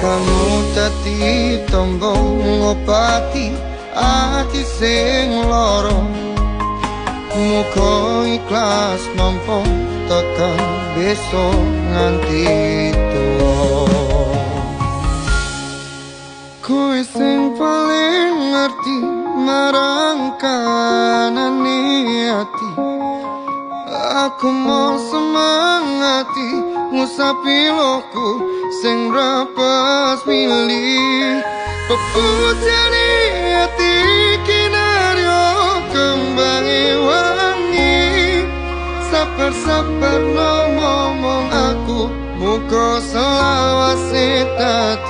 kamu dadi tombo ngobati ati sing loro. Muga ikhlas nampa tekan besok nganti tuwa. Kowe sing paling ngerti marang kanane ati. Aku mau semangati ngusapi loku sing rapas milih. Peputane ati kinaryo kembangi wangi. Sabar-sabar ngomong aku muka selawase tadi.